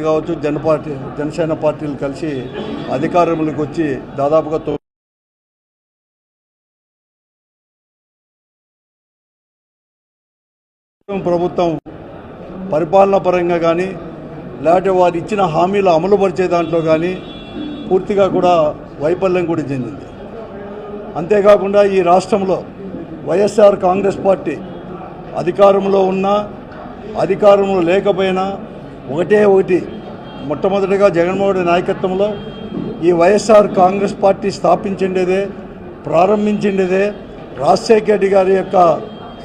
కావచ్చు జనసేన పార్టీలు కలిసి అధికారంలోకి వచ్చి దాదాపుగా ప్రభుత్వం పరిపాలన పరంగా కానీ లేకపోతే వారు ఇచ్చిన హామీలు అమలు పరిచే దాంట్లో కానీ పూర్తిగా కూడా వైఫల్యం కూడా చెందింది. అంతేకాకుండా ఈ రాష్ట్రంలో వైఎస్ఆర్ కాంగ్రెస్ పార్టీ అధికారంలో ఉన్నా అధికారంలో లేకపోయినా ఒకటి మొట్టమొదటిగా జగన్మోహన్ రెడ్డి నాయకత్వంలో ఈ వైఎస్ఆర్ కాంగ్రెస్ పార్టీ స్థాపించిండేదే ప్రారంభించిండేదే రాజశేఖర రెడ్డి గారి యొక్క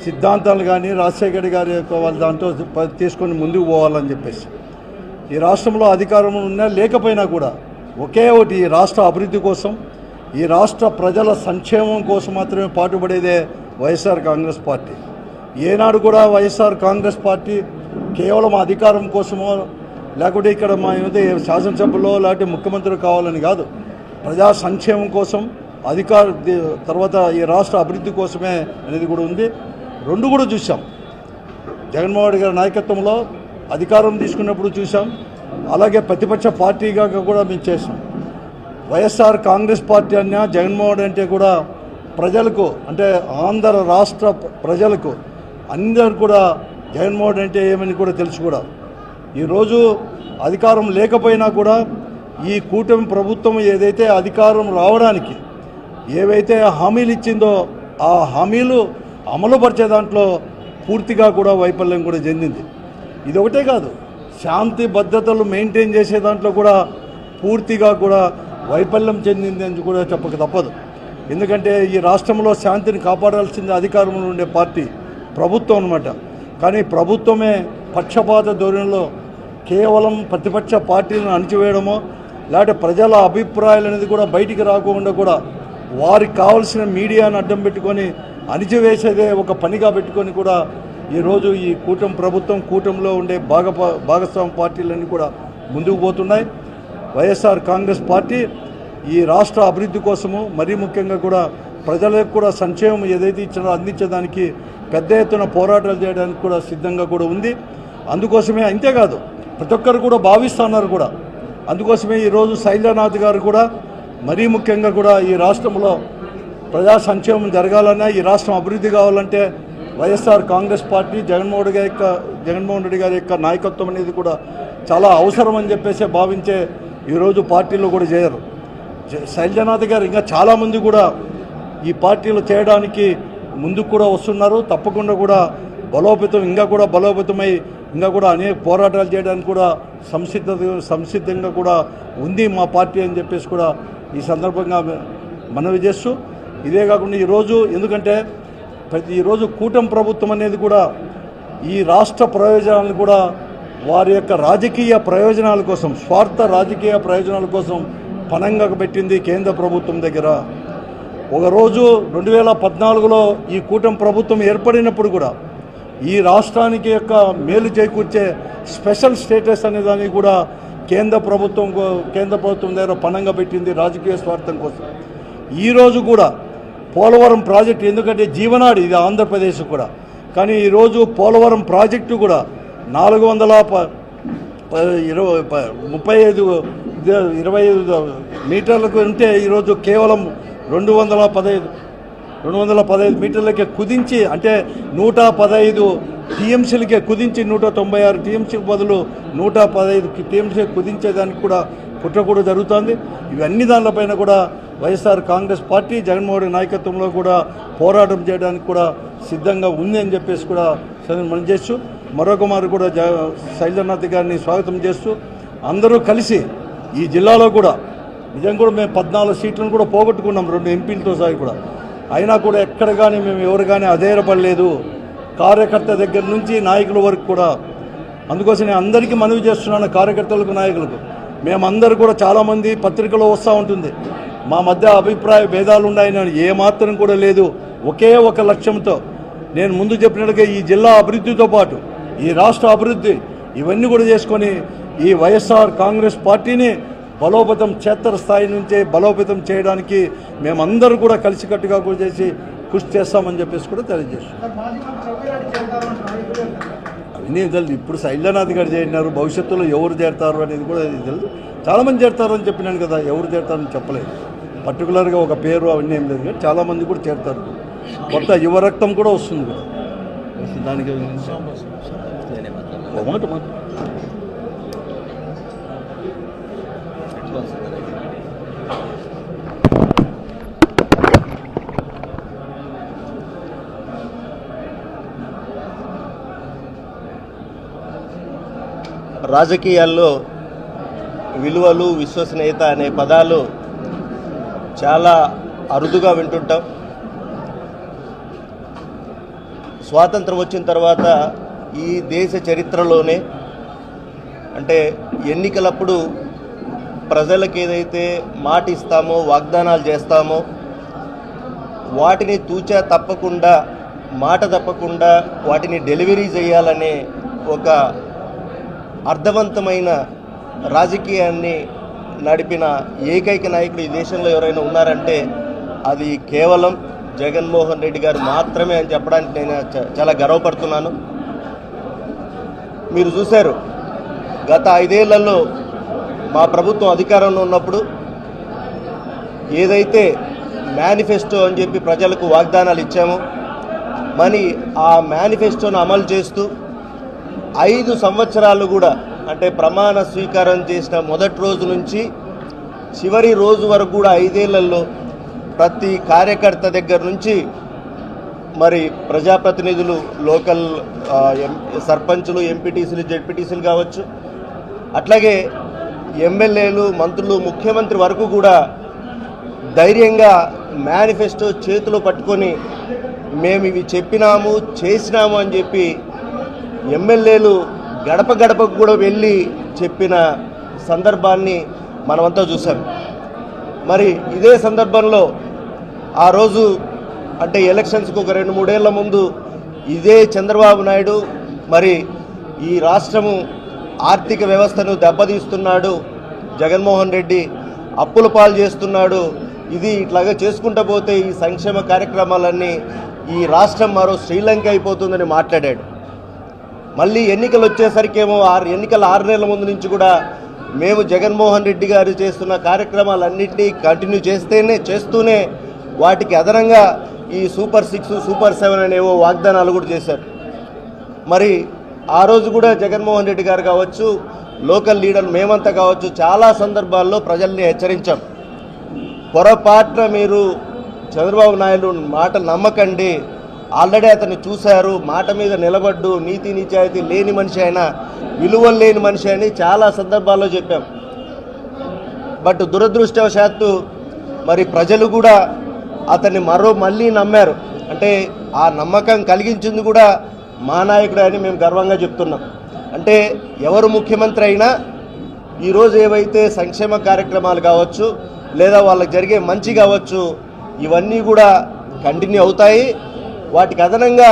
సిద్ధాంతాలు కానీ రాజశేఖర రెడ్డి గారి యొక్క వాళ్ళ దాంట్లో తీసుకొని ముందుకు పోవాలని చెప్పేసి ఈ రాష్ట్రంలో అధికారంలో ఉన్నా లేకపోయినా కూడా ఈ రాష్ట్ర అభివృద్ధి కోసం ఈ రాష్ట్ర ప్రజల సంక్షేమం కోసం మాత్రమే పాటుపడేదే వైఎస్ఆర్ కాంగ్రెస్ పార్టీ. ఏనాడు కూడా వైఎస్ఆర్ కాంగ్రెస్ పార్టీ కేవలం అధికారం కోసమో లేకుంటే ఇక్కడ మా శాసనసభలో లేకపోతే ముఖ్యమంత్రి కావాలని కాదు, ప్రజా సంక్షేమం కోసం తర్వాత ఈ రాష్ట్ర అభివృద్ధి కోసమే అనేది కూడా ఉంది. రెండు కూడా చూసాం. జగన్మోహన్ రెడ్డి గారి నాయకత్వంలో అధికారం తీసుకున్నప్పుడు చూసాం, అలాగే ప్రతిపక్ష పార్టీగా కూడా మేము చేసాం. వైఎస్ఆర్ కాంగ్రెస్ పార్టీ అన్నా జగన్మోహన్ అంటే కూడా ప్రజలకు అంటే ఆంధ్ర రాష్ట్ర ప్రజలకు అందరూ కూడా జగన్మోహన్ అంటే ఏమని కూడా తెలుసు. కూడా ఈరోజు అధికారం లేకపోయినా కూడా ఈ కూటమి ప్రభుత్వం ఏదైతే అధికారం రావడానికి ఏవైతే హామీలు ఇచ్చిందో ఆ హామీలు అమలుపరిచే దాంట్లో పూర్తిగా కూడా వైఫల్యం కూడా చెందింది. ఇది ఒకటే కాదు, శాంతి భద్రతలు మెయింటైన్ చేసే దాంట్లో కూడా పూర్తిగా కూడా వైఫల్యం చెందింది అని కూడా చెప్పక తప్పదు. ఎందుకంటే ఈ రాష్ట్రంలో శాంతిని కాపాడాల్సింది అధికారంలో ఉండే పార్టీ ప్రభుత్వం అన్నమాట. కానీ ప్రభుత్వమే పక్షపాత ధోరణిలో కేవలం ప్రతిపక్ష పార్టీలను అణిచివేయడమో లేకపోతే ప్రజల అభిప్రాయాలు అనేది కూడా బయటికి రాకుండా కూడా వారికి కావాల్సిన మీడియాను అడ్డం పెట్టుకొని అణిచివేసేదే ఒక పనిగా పెట్టుకొని కూడా ఈరోజు ఈ కూటమిలో ఉండే భాగస్వామ్య పార్టీలన్నీ కూడా ముందుకు పోతున్నాయి. వైఎస్ఆర్ కాంగ్రెస్ పార్టీ ఈ రాష్ట్ర అభివృద్ధి కోసము మరీ ముఖ్యంగా కూడా ప్రజలకు కూడా సంక్షేమం ఏదైతే ఇచ్చినారో అందించడానికి పెద్ద ఎత్తున పోరాటాలు చేయడానికి కూడా సిద్ధంగా కూడా ఉంది. అందుకోసమే అంతేకాదు ప్రతి ఒక్కరు కూడా భావిస్తున్నారు కూడా. అందుకోసమే ఈరోజు శైలజానాథ్ గారు కూడా మరీ ముఖ్యంగా కూడా ఈ రాష్ట్రంలో ప్రజా సంక్షేమం జరగాలన్నా ఈ రాష్ట్రం అభివృద్ధి కావాలంటే వైఎస్ఆర్ కాంగ్రెస్ పార్టీ జగన్మోహన్ రెడ్డి గారి యొక్క నాయకత్వం అనేది కూడా చాలా అవసరం అని చెప్పేసి భావించే ఈరోజు పార్టీలో కూడా చేయరు. శైలజానాథ్ గారు ఇంకా చాలామంది కూడా ఈ పార్టీలో చేయడానికి ముందుకు కూడా వస్తున్నారు. తప్పకుండా కూడా బలోపేతమై ఇంకా కూడా అనేక పోరాటాలు చేయడానికి కూడా సంసిద్ధంగా కూడా ఉంది మా పార్టీ అని చెప్పేసి కూడా ఈ సందర్భంగా మనవి చేస్తూ, ఇదే కాకుండా ఎందుకంటే ఈరోజు కూటమి ప్రభుత్వం అనేది కూడా ఈ రాష్ట్ర ప్రయోజనాలను కూడా వారి యొక్క రాజకీయ ప్రయోజనాల కోసం స్వార్థ రాజకీయ ప్రయోజనాల కోసం పణంగా పెట్టింది కేంద్ర ప్రభుత్వం దగ్గర. ఒకరోజు 2014లో ఈ కూటమి ప్రభుత్వం ఏర్పడినప్పుడు కూడా ఈ రాష్ట్రానికి యొక్క మేలు చేకూర్చే స్పెషల్ స్టేటస్ అనే దాన్ని కూడా కేంద్ర ప్రభుత్వం దగ్గర పణంగా పెట్టింది రాజకీయ స్వార్థం కోసం. ఈరోజు కూడా పోలవరం ప్రాజెక్టు ఎందుకంటే జీవనాడి ఇది ఆంధ్రప్రదేశ్ కూడా, కానీ ఈరోజు పోలవరం ప్రాజెక్టు కూడా 425 మీటర్లకు ఉంటే ఈరోజు కేవలం 215 మీటర్లకే కుదించి అంటే 115 టీఎంసీలకే కుదించి 196 టీఎంసీకి బదులు 115 టీఎంసీ కుదించేదానికి కూడా కుట్ర కూడా జరుగుతుంది. ఇవన్నీ దానిపైన కూడా వైఎస్ఆర్ కాంగ్రెస్ పార్టీ జగన్మోహన్ రెడ్డి నాయకత్వంలో కూడా పోరాటం చేయడానికి కూడా సిద్ధంగా ఉంది అని చెప్పేసి కూడా మనం చేస్తూ మరొకమారు కూడా శైలజానాథ్ గారిని స్వాగతం చేస్తూ అందరూ కలిసి ఈ జిల్లాలో కూడా నిజంగా కూడా మేము 14 సీట్లను కూడా పోగొట్టుకున్నాం 2 ఎంపీలతో సహా కూడా. అయినా కూడా ఎక్కడ కానీ మేము ఎవరు కానీ అధైర్యపడలేదు, కార్యకర్త దగ్గర నుంచి నాయకుల వరకు కూడా. అందుకోసం నేను అందరికీ మనవి చేస్తున్నాను, కార్యకర్తలకు నాయకులకు, మేమందరూ కూడా చాలామంది పత్రికలో వస్తూ ఉంటుంది మా మధ్య అభిప్రాయ భేదాలు ఉన్నాయని, ఏమాత్రం కూడా లేదు. ఒకే ఒక లక్ష్యంతో నేను ముందు చెప్పినట్టుగా ఈ జిల్లా అభివృద్ధితో పాటు ఈ రాష్ట్ర అభివృద్ధి ఇవన్నీ కూడా చేసుకొని ఈ వైఎస్ఆర్ కాంగ్రెస్ పార్టీని బలోపేతం క్షేత్రస్థాయి నుంచే బలోపేతం చేయడానికి మేమందరూ కూడా కలిసికట్టుగా కూడా చేసి కృషి చేస్తామని చెప్పేసి కూడా తెలియజేస్తాం. నేను తెలుసు. ఇప్పుడు శైలజానాథ్ గారు చేరినారు, భవిష్యత్తులో ఎవరు చేరతారు అనేది కూడా తెలుసు. చాలామంది చేరతారు అని చెప్పినాను కదా, ఎవరు చేరతారని చెప్పలేదు. పర్టికులర్గా ఒక పేరు అవన్నీ ఏం లేదు, కానీ చాలామంది కూడా చేరతారు. కొత్త యువరక్తం కూడా వస్తుంది కూడా దానికి. మాట రాజకీయాల్లో విలువలు, విశ్వసనీయత అనే పదాలు చాలా అరుదుగా వింటుంటాం. స్వాతంత్రం వచ్చిన తర్వాత ఈ దేశ చరిత్రలోనే అంటే ఎన్నికలప్పుడు ప్రజలకు ఏదైతే మాట ఇస్తామో, వాగ్దానాలు చేస్తామో వాటిని తూచా తప్పకుండా, మాట తప్పకుండా వాటిని డెలివరీ చేయాలనే ఒక అర్థవంతమైన రాజకీయాన్ని నడిపిన ఏకైక నాయకుడు ఈ దేశంలో ఎవరైనా ఉన్నారంటే అది కేవలం జగన్మోహన్ రెడ్డి గారు మాత్రమే అని చెప్పడానికి నేను చాలా గర్వపడుతున్నాను. మీరు చూశారు, గత 5 ఏళ్లలో మా ప్రభుత్వం అధికారంలో ఉన్నప్పుడు ఏదైతే మేనిఫెస్టో అని చెప్పి ప్రజలకు వాగ్దానాలు ఇచ్చామో మరి ఆ మేనిఫెస్టోను అమలు చేస్తూ 5 సంవత్సరాలు కూడా అంటే ప్రమాణ స్వీకారం చేసిన మొదటి రోజు నుంచి చివరి రోజు వరకు కూడా 5 ఏళ్లలో ప్రతి కార్యకర్త దగ్గర నుంచి మరి ప్రజాప్రతినిధులు, లోకల్ సర్పంచులు, ఎంపీటీసీలు, జెడ్పీటీసీలు కావచ్చు, అట్లాగే ఎమ్మెల్యేలు, మంత్రులు, ముఖ్యమంత్రి వరకు కూడా ధైర్యంగా మేనిఫెస్టో చేతిలో పట్టుకొని మేము ఇవి చెప్పినాము, చేసినాము అని చెప్పి ఎమ్మెల్యేలు గడప గడపకు కూడా వెళ్ళి చెప్పిన సందర్భాన్ని మనమంతా చూసాం. మరి ఇదే సందర్భంలో ఆ రోజు అంటే ఎలక్షన్స్కి ఒక 2-3 ఏళ్ల ముందు ఇదే చంద్రబాబు నాయుడు మరి ఈ రాష్ట్రము ఆర్థిక వ్యవస్థను దెబ్బతీస్తున్నాడు, జగన్మోహన్ రెడ్డి అప్పుల పాలు చేస్తున్నాడు, ఇది ఇట్లాగా చేసుకుంటూ పోతే ఈ సంక్షేమ కార్యక్రమాలన్నీ ఈ రాష్ట్రం మరో శ్రీలంక అయిపోతుందని మాట్లాడాడు. మళ్ళీ ఎన్నికలు వచ్చేసరికేమో ఎన్నికల 6 నెలల ముందు నుంచి కూడా మేము జగన్మోహన్ రెడ్డి గారు చేస్తున్న కార్యక్రమాలన్నింటినీ కంటిన్యూ చేస్తూనే వాటికి అదనంగా ఈ సూపర్ 6, సూపర్ 7 అనేవో వాగ్దానాలు కూడా చేశారు. మరి ఆ రోజు కూడా జగన్మోహన్ రెడ్డి గారు కావచ్చు, లోకల్ లీడర్లు మేమంతా కావచ్చు, చాలా సందర్భాల్లో ప్రజల్ని హెచ్చరించాం. పొరపాటున మీరు చంద్రబాబు నాయుడు మాటలు నమ్మకండి, ఆల్రెడీ అతన్ని చూశారు, మాట మీద నిలబడ్డు, నీతి నిజాయితీ లేని మనిషి అయినా, విలువలు లేని మనిషి అని చాలా సందర్భాల్లో చెప్పాం. బట్ దురదృష్టవశాత్తు మరి ప్రజలు కూడా అతన్ని మళ్ళీ నమ్మారు. అంటే ఆ నమ్మకం కలిగించింది కూడా మా నాయకుడే అని మేము గర్వంగా చెప్తున్నాం. అంటే ఎవరు ముఖ్యమంత్రి అయినా ఈరోజు ఏవైతే సంక్షేమ కార్యక్రమాలు కావచ్చు, లేదా వాళ్ళకి జరిగే మంచి కావచ్చు, ఇవన్నీ కూడా కంటిన్యూ అవుతాయి. వాటికి అదనంగా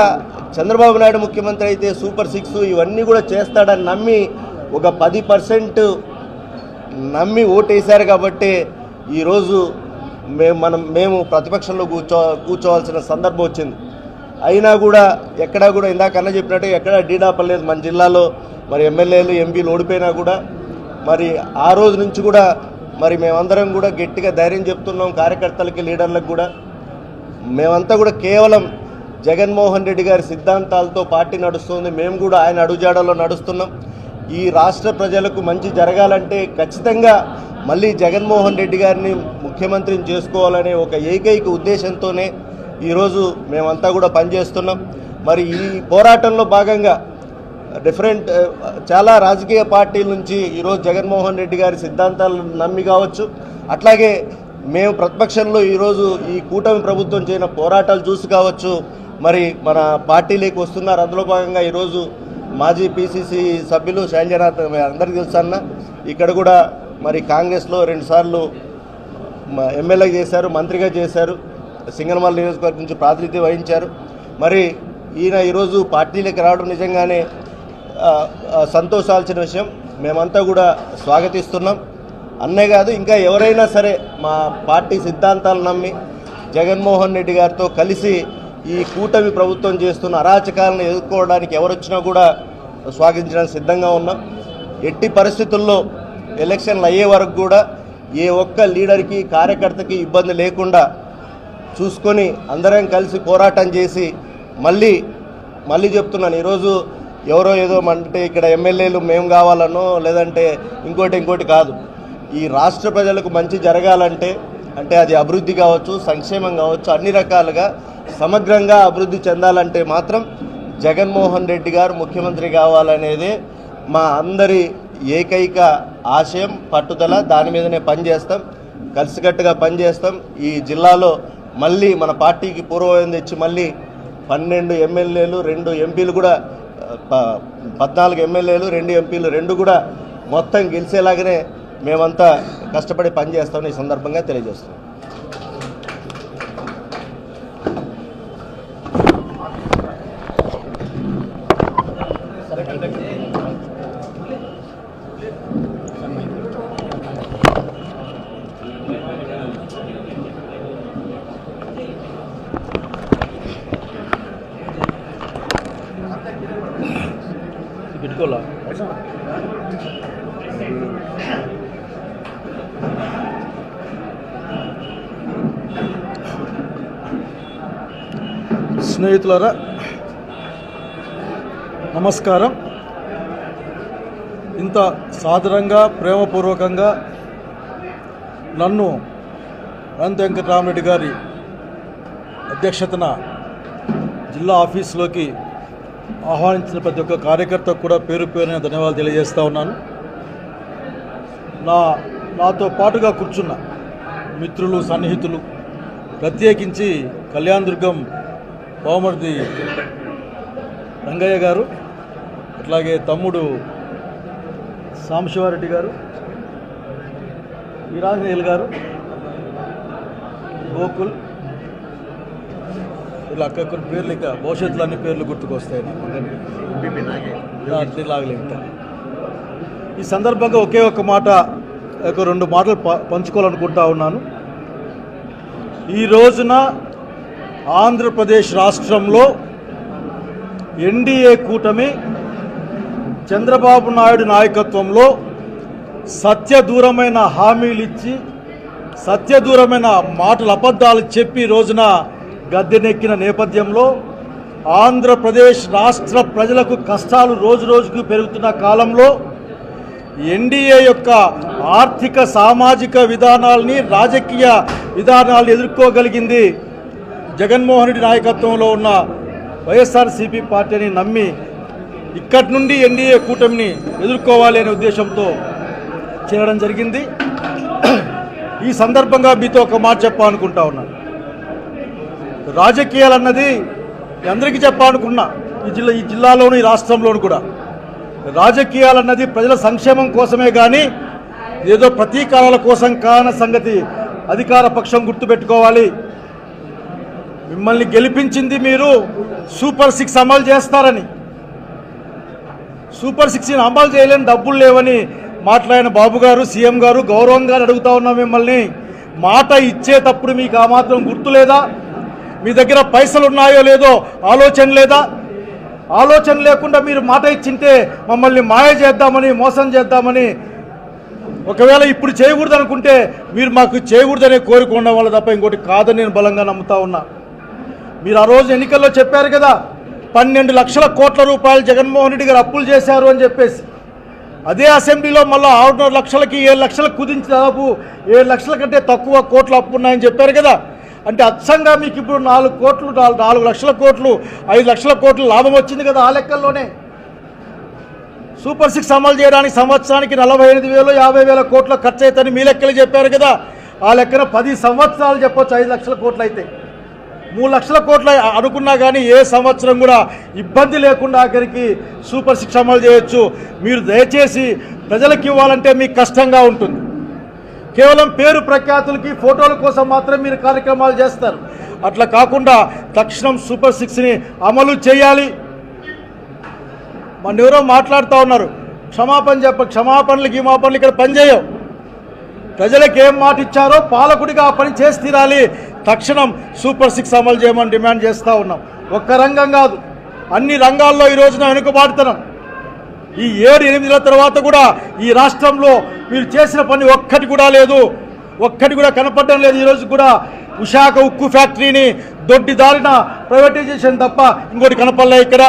చంద్రబాబు నాయుడు ముఖ్యమంత్రి అయితే సూపర్ 6 ఇవన్నీ కూడా చేస్తాడని నమ్మి ఒక 10% నమ్మి ఓటేశారు. కాబట్టి ఈరోజు మేము ప్రతిపక్షంలో కూర్చోవాల్సిన సందర్భం వచ్చింది. అయినా కూడా ఎక్కడా కూడా ఇందాక అన్న చెప్పినట్టు ఎక్కడా డీడాపలేదు. మన జిల్లాలో మరి ఎమ్మెల్యేలు, ఎంపీలు ఓడిపోయినా కూడా మరి ఆ రోజు నుంచి కూడా మరి మేమందరం కూడా గట్టిగా ధైర్యం చెప్తున్నాం కార్యకర్తలకి, లీడర్లకు కూడా. మేమంతా కూడా కేవలం జగన్మోహన్ రెడ్డి గారి సిద్ధాంతాలతో పార్టీ నడుస్తుంది. మేము కూడా ఆయన అడుగుజాడలో నడుస్తున్నాం. ఈ రాష్ట్ర ప్రజలకు మంచి జరగాలంటే ఖచ్చితంగా మళ్ళీ జగన్మోహన్ రెడ్డి గారిని ముఖ్యమంత్రిని చేసుకోవాలనే ఒక ఏకైక ఉద్దేశంతోనే ఈరోజు మేమంతా కూడా పనిచేస్తున్నాం. మరి ఈ పోరాటంలో భాగంగా చాలా రాజకీయ పార్టీల నుంచి ఈరోజు జగన్మోహన్ రెడ్డి గారి సిద్ధాంతాలను నమ్మి కావచ్చు, అట్లాగే మేము ప్రతిపక్షంలో ఈరోజు ఈ కూటమి ప్రభుత్వం చేయన పోరాటాలు చూసి కావచ్చు మరి మన పార్టీలోకి వస్తున్నారు. అందులో భాగంగా ఈరోజు మాజీ పిసిసి సభ్యులు శైలజానాథ్ అందరికీ తెలుసు అన్న, ఇక్కడ కూడా మరి కాంగ్రెస్లో 2 సార్లు ఎమ్మెల్యే చేశారు, మంత్రిగా చేశారు, సింగనమల నియోజకవర్గం నుంచి ప్రాతినిధ్యం వహించారు. మరి ఈయన ఈరోజు పార్టీలోకి రావడం నిజంగానే సంతోషాల్సిన విషయం. మేమంతా కూడా స్వాగతిస్తున్నాం. అన్నే కాదు, ఇంకా ఎవరైనా సరే మా పార్టీ సిద్ధాంతాలు నమ్మి జగన్మోహన్ రెడ్డి గారితో కలిసి ఈ కూటమి ప్రభుత్వం చేస్తున్న అరాచకాలను ఎదుర్కోవడానికి ఎవరొచ్చినా కూడా స్వాగతించడానికి సిద్ధంగా ఉన్నాం. ఎట్టి పరిస్థితుల్లో ఎలక్షన్లు అయ్యే వరకు కూడా ఏ ఒక్క లీడర్కి కార్యకర్తకి ఇబ్బంది లేకుండా చూసుకొని అందరం కలిసి పోరాటం చేసి మళ్ళీ చెప్తున్నాను, ఈరోజు ఎవరో ఏదో అంటే ఇక్కడ ఎమ్మెల్యేలు మేము కావాలనో లేదంటే ఇంకోటి కాదు. ఈ రాష్ట్ర ప్రజలకు మంచి జరగాలంటే అంటే అది అభివృద్ధి కావచ్చు, సంక్షేమం కావచ్చు, అన్ని రకాలుగా సమగ్రంగా అభివృద్ధి చెందాలంటే మాత్రం జగన్మోహన్ రెడ్డి గారు ముఖ్యమంత్రి కావాలనేదే మా అందరి ఏకైక ఆశయం, పట్టుదల. దాని మీదనే పనిచేస్తాం, కలిసికట్టుగా పనిచేస్తాం. ఈ జిల్లాలో మళ్ళీ మన పార్టీకి పూర్వం తెచ్చి మళ్ళీ 12 ఎమ్మెల్యేలు 2 ఎంపీలు కూడా 14 ఎమ్మెల్యేలు 2 ఎంపీలు 2 కూడా మొత్తం గెలిచేలాగానే మేమంతా కష్టపడి పనిచేస్తామని ఈ సందర్భంగా తెలియజేస్తాం. పెట్టుకోవాలా స్నేహితులారా నమస్కారం. ఇంత సాదరంగా ప్రేమపూర్వకంగా నన్ను అనంత వెంకటరామరెడ్డి గారి అధ్యక్షతన జిల్లా ఆఫీసులోకి ఆహ్వానించిన ప్రతి ఒక్క కార్యకర్తకు కూడా పేరు పేరున ధన్యవాదాలు తెలియజేస్తూ ఉన్నాను. నాతో పాటుగా కూర్చున్న మిత్రులు, సన్నిహితులు, ప్రత్యేకించి కళ్యాణదుర్గం బావమర్ది రంగయ్య గారు, అట్లాగే తమ్ముడు సాంబశివారెడ్డి గారు, వీరాంజనేయులు గారు, గోకుల్, ఇలా అక్క కొన్ని పేర్లు ఇంకా భవిష్యత్తులో అన్ని పేర్లు గుర్తుకొస్తాయి లాగలేదు. ఈ సందర్భంగా ఒకే ఒక్క మాట, ఒక 2 మాటలు పంచుకోవాలనుకుంటా ఉన్నాను. ఈ రోజున ఆంధ్రప్రదేశ్ రాష్ట్రంలో ఎన్డీఏ కూటమి చంద్రబాబు నాయుడు నాయకత్వంలో సత్యదూరమైన హామీలు ఇచ్చి సత్యదూరమైన మాటలు అబద్ధాలు చెప్పి రోజున గద్దెనెక్కిన నేపథ్యంలో ఆంధ్రప్రదేశ్ రాష్ట్ర ప్రజలకు కష్టాలు రోజుకు పెరుగుతున్న కాలంలో ఎన్డీఏ యొక్క ఆర్థిక సామాజిక విధానాల్ని, రాజకీయ విధానాలను ఎదుర్కోగలిగింది జగన్మోహన్ రెడ్డి నాయకత్వంలో ఉన్న వైఎస్ఆర్సీపీ పార్టీని నమ్మి ఇక్కడి నుండి ఎన్డీఏ కూటమిని ఎదుర్కోవాలి అనే ఉద్దేశంతో చేరడం జరిగింది. ఈ సందర్భంగా మీతో ఒక మాట చెప్పాలనుకుంటా ఉన్నాను. రాజకీయాలు అన్నది అందరికీ చెప్పాలనుకున్నా, ఈ జిల్లాలోను ఈ రాష్ట్రంలోను కూడా రాజకీయాలు అన్నది ప్రజల సంక్షేమం కోసమే కానీ ఏదో ప్రతీకారాల కోసం కాన సంగతి అధికార పక్షం గుర్తుపెట్టుకోవాలి. మిమ్మల్ని గెలిపించింది మీరు సూపర్ 6 అమలు చేస్తారని, సూపర్ 6 అమలు చేయలేని డబ్బులు లేవని మాట్లాడిన బాబు గారు, సీఎం గారు గౌరవంగా అడుగుతా ఉన్నాం మిమ్మల్ని, మాట ఇచ్చేటప్పుడు మీకు ఆ మాత్రం గుర్తు లేదా? మీ దగ్గర పైసలు ఉన్నాయో లేదో ఆలోచన లేదా? ఆలోచన లేకుండా మీరు మాట ఇచ్చింటే మమ్మల్ని మాయ చేద్దామని, మోసం చేద్దామని, ఒకవేళ ఇప్పుడు చేయకూడదు అనుకుంటే మీరు మాకు చేయకూడదనే కోరిక ఉన్న వాళ్ళు తప్ప ఇంకోటి కాదని నేను బలంగా నమ్ముతా ఉన్నా. మీరు ఆ రోజు ఎన్నికల్లో చెప్పారు కదా, 12 లక్షల కోట్ల రూపాయలు జగన్మోహన్ రెడ్డి గారు అప్పులు చేశారు అని చెప్పేసి. అదే అసెంబ్లీలో మళ్ళీ 6.5 లక్షలకి 7 లక్షలకు కుదించి దాదాపు 7 లక్షల కంటే తక్కువ కోట్లు అప్పు ఉన్నాయని చెప్పారు కదా. అంటే అచ్చంగా మీకు ఇప్పుడు 4 కోట్లు, 4 లక్షల కోట్లు, 5 లక్షల కోట్లు లాభం వచ్చింది కదా ఆ లెక్కల్లోనే. సూపర్ 6 అమలు చేయడానికి సంవత్సరానికి 48,000 50,000 కోట్ల ఖర్చు అవుతుందని మీ లెక్కలు చెప్పారు కదా. ఆ లెక్కన 10 సంవత్సరాలు చెప్పొచ్చు 5 లక్షల కోట్లు అయితే. 3 లక్షల కోట్ల అనుకున్నా కానీ ఏ సంవత్సరం కూడా ఇబ్బంది లేకుండా ఆఖరికి సూపర్ 6 అమలు చేయొచ్చు. మీరు దయచేసి ప్రజలకు ఇవ్వాలంటే మీకు కష్టంగా ఉంటుంది. కేవలం పేరు ప్రఖ్యాతులకి, ఫోటోల కోసం మాత్రం మీరు కార్యక్రమాలు చేస్తారు. అట్లా కాకుండా తక్షణం సూపర్ 6ని అమలు చేయాలి. మన ఎవరో మాట్లాడుతూ ఉన్నారు, క్షమాపణలు గిమాపణలు ఇక్కడ పనిచేయవు. ప్రజలకు ఏం మాట ఇచ్చారో పాలకుడిగా ఆ పని చేసి తీరాలి. తక్షణం సూపర్ 6 అమలు చేయమని డిమాండ్ చేస్తూ ఉన్నాం. ఒక్క రంగం కాదు, అన్ని రంగాల్లో ఈ రోజున వెనుకబాటుతనం. ఈ 7-8 నెలల తర్వాత కూడా ఈ రాష్ట్రంలో మీరు చేసిన పని ఒక్కటి కూడా లేదు, ఒక్కటి కూడా కనపడడం లేదు. ఈరోజు కూడా విశాఖ ఉక్కు ఫ్యాక్టరీని దొడ్డిదారిన ప్రైవేటైజేషన్ తప్ప ఇంకోటి కనపడలే ఇక్కడ.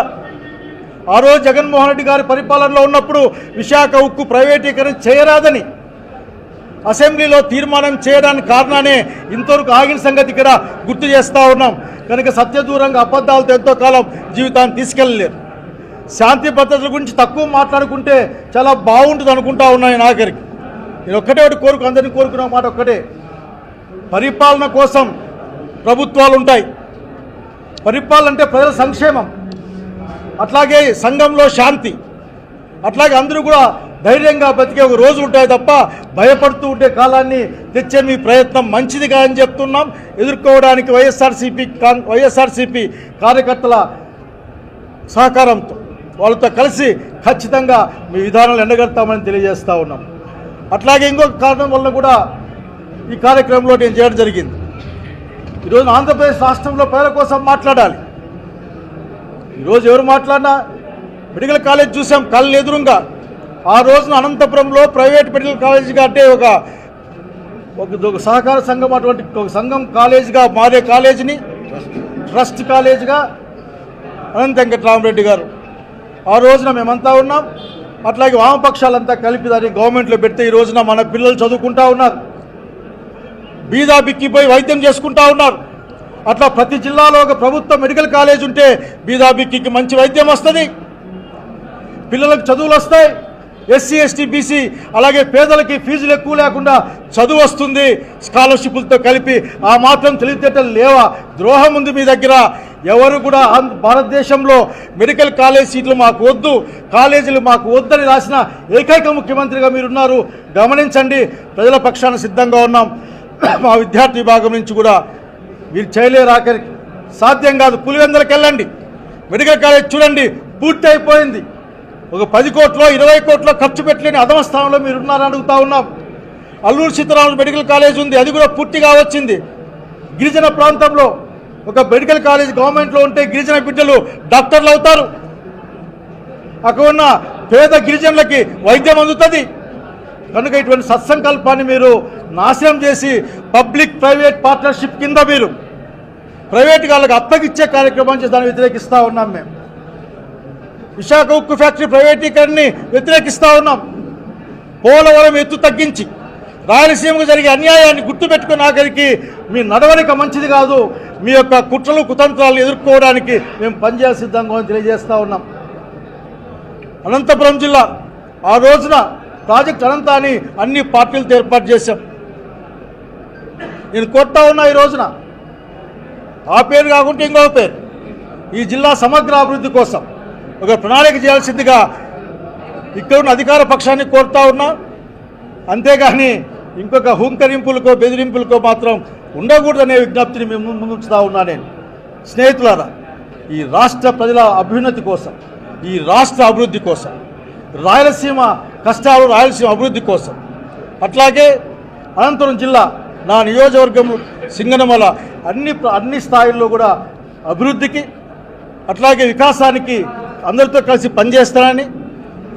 ఆ రోజు జగన్మోహన్ రెడ్డి గారి పరిపాలనలో ఉన్నప్పుడు విశాఖ ఉక్కు ప్రైవేటీకరణ చేయరాదని అసెంబ్లీలో తీర్మానం చేయడానికి కారణానే ఇంతవరకు ఆగిన సంగతి ఇక్కడ గుర్తు చేస్తూ ఉన్నాం. కనుక సత్యదూరంగా అబద్ధాలతో ఎంతో కాలం జీవితాన్ని తీసుకెళ్ళలేరు. శాంతి భద్రతల గురించి తక్కువ మాట్లాడుకుంటే చాలా బాగుంటుంది అనుకుంటా ఉన్నాయి. నాగరికి నేను ఒక్కటే ఒకటి అందరినీ కోరుకున్న మాట ఒక్కటే, పరిపాలన కోసం ప్రభుత్వాలు ఉంటాయి. పరిపాలన అంటే ప్రజల సంక్షేమం, అట్లాగే సంఘంలో శాంతి, అట్లాగే అందరూ కూడా ధైర్యంగా బతికే ఒక రోజు ఉంటాయి తప్ప భయపడుతూ ఉండే కాలాన్ని తెచ్చే మీ ప్రయత్నం మంచిదిగా అని చెప్తున్నాం. ఎదుర్కోవడానికి వైఎస్ఆర్సీపీ కార్యకర్తల సహకారంతో వాళ్ళతో కలిసి ఖచ్చితంగా మీ విధానాలు ఎండగడతామని తెలియజేస్తూ ఉన్నాం. అట్లాగే ఇంకొక కారణం వల్ల కూడా ఈ కార్యక్రమంలో నేను చేయడం జరిగింది. ఈరోజు ఆంధ్రప్రదేశ్ రాష్ట్రంలో ప్రజల కోసం మాట్లాడాలి. ఈరోజు ఎవరు మాట్లాడినా మెడికల్ కాలేజ్ చూసాం కళ్ళు ఎదురుగా. ఆ రోజున అనంతపురంలో ప్రైవేట్ మెడికల్ కాలేజీగా అంటే ఒక సహకార సంఘం అటువంటి ఒక సంఘం కాలేజీగా మారే కాలేజీని ట్రస్ట్ కాలేజీగా అనంత వెంకటరామరెడ్డి గారు ఆ రోజున మేమంతా ఉన్నాం. అట్లాగే వామపక్షాలంతా కలిపి దాన్ని గవర్నమెంట్లో పెడితే ఈ రోజున మన పిల్లలు చదువుకుంటా ఉన్నారు, బీదా బిక్కిపోయి వైద్యం చేసుకుంటా ఉన్నారు. అట్లా ప్రతి జిల్లాలో ఒక ప్రభుత్వ మెడికల్ కాలేజ్ ఉంటే బీదా బిక్కికి మంచి వైద్యం వస్తుంది, పిల్లలకు చదువులు వస్తాయి. ఎస్సీ ఎస్టీ బీసీ అలాగే పేదలకి ఫీజులు ఎక్కువ లేకుండా చదువు వస్తుంది స్కాలర్షిప్లతో కలిపి. ఆ మాత్రం తెలివితేటలు లేవా? ద్రోహం ఉంది మీ దగ్గర. ఎవరు కూడా భారతదేశంలో మెడికల్ కాలేజ్ సీట్లు మాకు వద్దు, కాలేజీలు మాకు వద్దని రాసిన ఏకైక ముఖ్యమంత్రిగా మీరున్నారు. గమనించండి, ప్రజల పక్షాన సిద్ధంగా ఉన్నాం. మా విద్యార్థి విభాగం నుంచి కూడా మీరు చేయలేరు, ఆఖరికి సాధ్యం కాదు. పులివెందులకు వెళ్ళండి, మెడికల్ కాలేజ్ చూడండి, పూర్తి అయిపోయింది. ఒక 10 కోట్లో 20 కోట్లో ఖర్చు పెట్టలేని అధమ స్థానంలో మీరు ఉన్నారని అడుగుతా ఉన్నాం. అల్లూరు సీతారామరాజు మెడికల్ కాలేజ్ ఉంది, అది కూడా పూర్తిగా వచ్చింది. గిరిజన ప్రాంతంలో ఒక మెడికల్ కాలేజ్ గవర్నమెంట్లో ఉంటే గిరిజన బిడ్డలు డాక్టర్లు అవుతారు. అక్కడ ఉన్న పేద గిరిజనులకి వైద్యం అందుతుంది. కనుక ఇటువంటి సత్సంకల్పాన్ని మీరు నాశనం చేసి పబ్లిక్ ప్రైవేట్ పార్ట్నర్షిప్ కింద మీరు ప్రైవేట్ వాళ్ళకి అప్పగిచ్చే కార్యక్రమం చేసి దాన్ని వ్యతిరేకిస్తూ ఉన్నాం. మేము విశాఖ ఉక్కు ఫ్యాక్టరీ ప్రైవేటీకరణని వ్యతిరేకిస్తూ ఉన్నాం. పోలవరం ఎత్తు తగ్గించి రాయలసీమకు జరిగే అన్యాయాన్ని గుర్తుపెట్టుకుని ఆఖరికి మీ నడవడిక మంచిది కాదు. మీ యొక్క కుట్రలు కుతంత్రాలను ఎదుర్కోవడానికి మేము పనిచేయాల్సి సిద్ధంగా తెలియజేస్తూ ఉన్నాం. అనంతపురం జిల్లా ఆ రోజున ప్రాజెక్ట్ అనంత అని అన్ని పార్టీలతో ఏర్పాటు చేశాం. నేను కోరుతా ఉన్నా ఈ రోజున ఆ పేరు కాకుంటే ఇంకొక పేరు, ఈ జిల్లా సమగ్ర అభివృద్ధి కోసం ఒక ప్రణాళిక చేయాల్సిందిగా ఇక్కడ ఉన్న అధికార పక్షాన్ని కోరుతా ఉన్నా. అంతేగాని ఇంకొక హుంకరింపులకో బెదిరింపులకో మాత్రం ఉండకూడదనే విజ్ఞప్తిని మేము ముందుంచుతా ఉన్నా. నేను స్నేహితులారా, ఈ రాష్ట్ర ప్రజల అభ్యున్నతి కోసం, ఈ రాష్ట్ర అభివృద్ధి కోసం, రాయలసీమ కష్టాలు రాయలసీమ అభివృద్ధి కోసం, అట్లాగే అనంతపురం జిల్లా నా నియోజకవర్గం సింగనమల అన్ని స్థాయిల్లో కూడా అభివృద్ధికి అట్లాగే వికాసానికి అందరితో కలిసి పనిచేస్తానని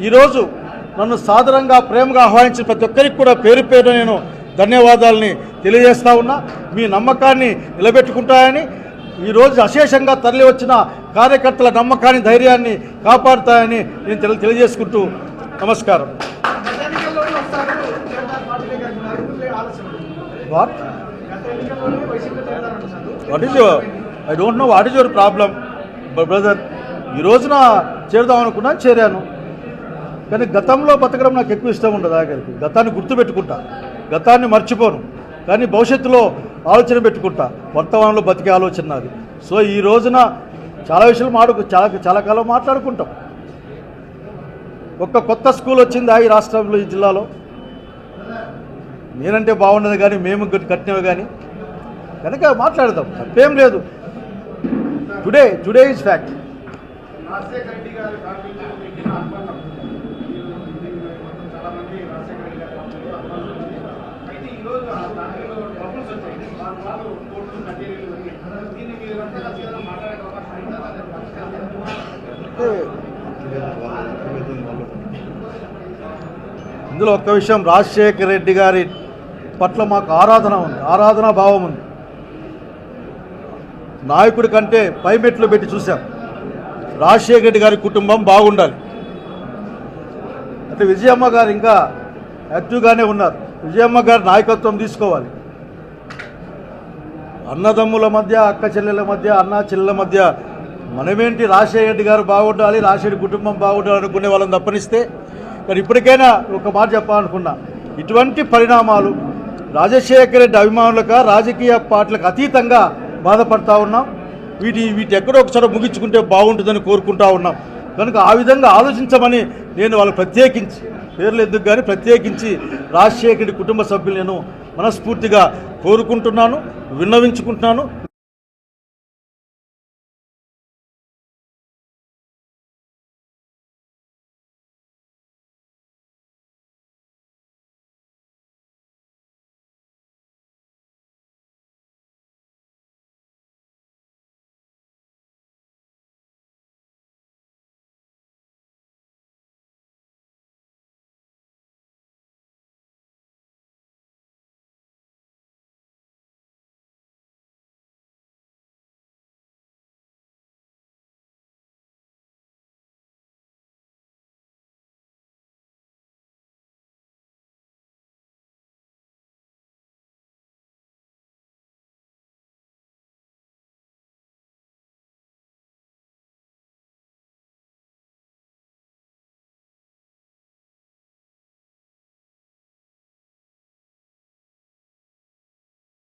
ఈరోజు నన్ను సాదరంగా ప్రేమగా ఆహ్వానించిన ప్రతి ఒక్కరికి కూడా పేరు పేరు నేను ధన్యవాదాలని తెలియజేస్తా ఉన్నా. మీ నమ్మకాన్ని నిలబెట్టుకుంటాయని, ఈరోజు అశేషంగా తరలి వచ్చిన కార్యకర్తల నమ్మకాన్ని ధైర్యాన్ని కాపాడుతాయని నేను తెలియజేసుకుంటూ నమస్కారం. I don't know what is your problem brother. ఈ రోజున చేరుదాం అనుకున్నా, చేరాను. కానీ గతంలో బతకడం నాకు ఎక్కువ ఇష్టం ఉండదు. ఆఖరికి గతాన్ని గుర్తుపెట్టుకుంటా, గతాన్ని మర్చిపోను, కానీ భవిష్యత్తులో ఆలోచన పెట్టుకుంటా. వర్తమానంలో బతికే ఆలోచన నాది. సో ఈ రోజున చాలా విషయాలు చాలా కాలం మాట్లాడుకుంటాం. ఒక్క కొత్త స్కూల్ వచ్చింది ఈ రాష్ట్రంలో, ఈ జిల్లాలో. నేనంటే బాగుండదు కానీ మేము కట్టినవి కానీ, కనుక మాట్లాడదాం, తప్పేం లేదు. Today is fact. ఇందులో ఒక్క విషయం, రాజశేఖర రెడ్డి గారి పట్ల మాకు ఆరాధనా భావం ఉంది. నాయకుడి కంటే పై మెట్లు పెట్టి చూశాం. రాజశేఖర రెడ్డి గారి కుటుంబం బాగుండాలి. అంటే విజయమ్మ గారు ఇంకా యాక్టివ్గానే ఉన్నారు. విజయమ్మ గారి నాయకత్వం తీసుకోవాలి. అన్నదమ్ముల మధ్య, అక్క చెల్లెల మధ్య, అన్న చెల్లెల మధ్య మనమేంటి, రాజశేఖర రెడ్డి గారు బాగుండాలి, రాజశేఖర కుటుంబం బాగుండాలి అనుకునే వాళ్ళని తప్పనిస్తే. కానీ ఇప్పటికైనా ఒక మాట చెప్పాలనుకున్నా, ఇటువంటి పరిణామాలు రాజశేఖర రెడ్డి అభిమానులకు, రాజకీయ పార్టీలకు అతీతంగా బాధపడతా ఉన్నాం. వీటి ఎక్కడో ఒకసారి ముగించుకుంటే బాగుంటుందని కోరుకుంటా ఉన్నాం. కనుక ఆ విధంగా ఆలోచించమని నేను వాళ్ళకి ప్రత్యేకించి, పేర్లు ఎందుకు కానీ ప్రత్యేకించి రాజశేఖర రెడ్డి కుటుంబ సభ్యులు నేను మనస్ఫూర్తిగా కోరుకుంటున్నాను, విన్నవించుకుంటున్నాను.